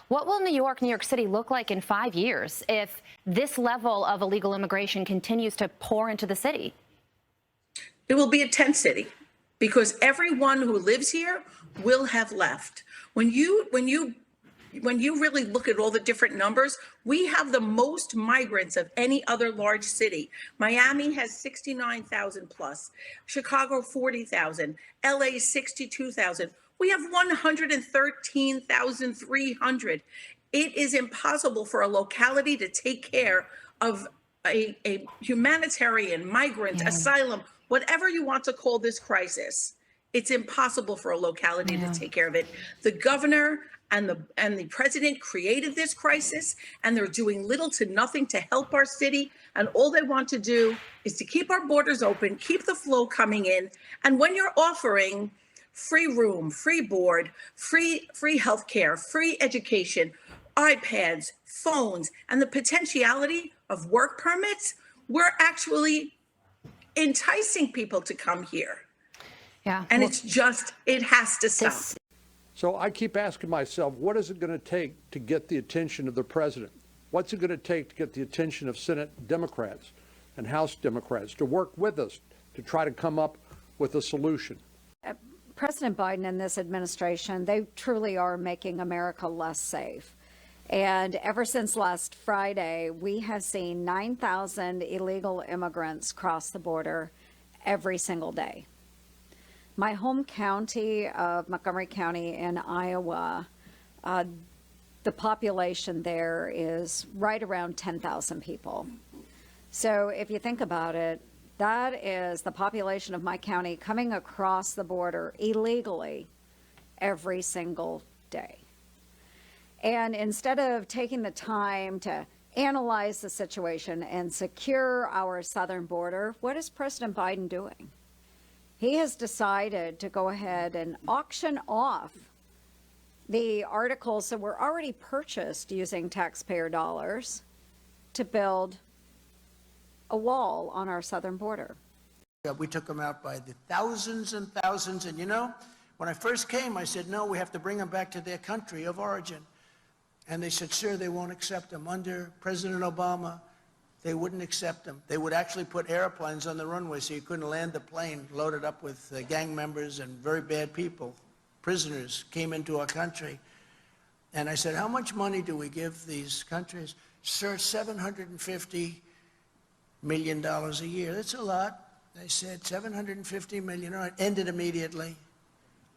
What will New York City look like in 5 years if this level of illegal immigration continues to pour into the city? It will be a tent city because everyone who lives here will have left. When you really look at all the different numbers, we have the most migrants of any other large city. Miami has 69,000 plus, Chicago 40,000, LA 62,000. We have 113,300. It is impossible for a locality to take care of a humanitarian, migrant, asylum, whatever you want to call this crisis. It's impossible for a locality to take care of it. The governor and the president created this crisis, and they're doing little to nothing to help our city. And all they want to do is to keep our borders open, keep the flow coming in. And when you're offering free room, free board, free healthcare, free education, iPads, phones, and the potentiality of work permits, we're actually enticing people to come here. Yeah. And it has to stop. So I keep asking myself, what is it going to take to get the attention of the president? What's it going to take to get the attention of Senate Democrats and House Democrats to work with us to try to come up with a solution? President Biden and this administration, they truly are making America less safe. And ever since last Friday, we have seen 9,000 illegal immigrants cross the border every single day. My home county of Montgomery County in Iowa, the population there is right around 10,000 people. So if you think about it, that is the population of my county coming across the border illegally every single day. And instead of taking the time to analyze the situation and secure our southern border, what is President Biden doing? He has decided to go ahead and auction off the articles that were already purchased using taxpayer dollars to build a wall on our southern border. We took them out by the thousands and thousands. And you know, when I first came, I said, no, we have to bring them back to their country of origin. And they said, sir, they won't accept them. Under President Obama, they wouldn't accept them. They would actually put airplanes on the runway so you couldn't land the plane loaded up with gang members and very bad people. Prisoners came into our country. And I said, how much money do we give these countries? Sir, $750 million a year. That's a lot. They said $750 million. All right, ended immediately.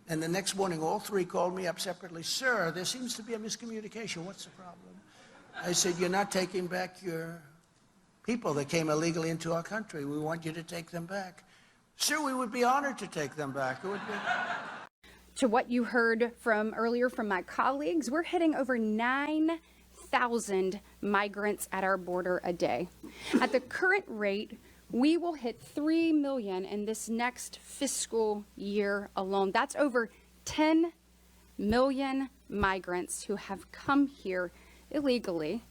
And the next morning, all three called me up separately. Sir, there seems to be a miscommunication. What's the problem? I said, you're not taking back your people that came illegally into our country. We want you to take them back. Sir, we would be honored to take them back. It would be... To what you heard from earlier from my colleagues, we're hitting over 9,000 migrants at our border a day. At the current rate, we will hit 3 million in this next fiscal year alone. That's over 10 million migrants who have come here illegally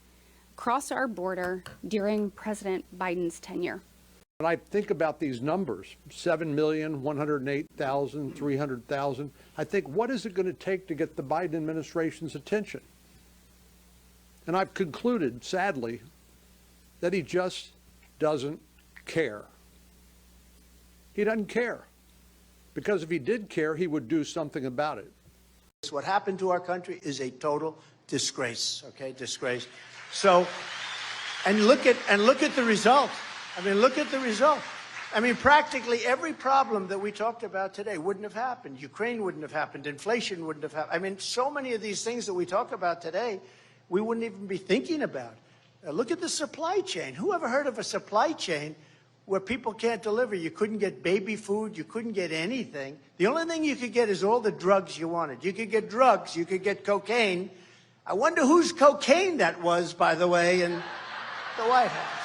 across our border during President Biden's tenure. When I think about these numbers, 7 million, 108,000, 300,000, I think, what is it going to take to get the Biden administration's attention? And I've concluded, sadly, that he just doesn't care. He doesn't care. Because if he did care, he would do something about it. What happened to our country is a total disgrace, okay? Disgrace. So, and look at the result. I mean, look at the result. I mean, practically every problem that we talked about today wouldn't have happened. Ukraine wouldn't have happened. Inflation wouldn't have happened. I mean, so many of these things that we talk about today, we wouldn't even be thinking about. Look at the supply chain. Who ever heard of a supply chain where people can't deliver? You couldn't get baby food. You couldn't get anything. The only thing you could get is all the drugs you wanted. You could get drugs. You could get cocaine. I wonder whose cocaine that was, by the way, in the White House.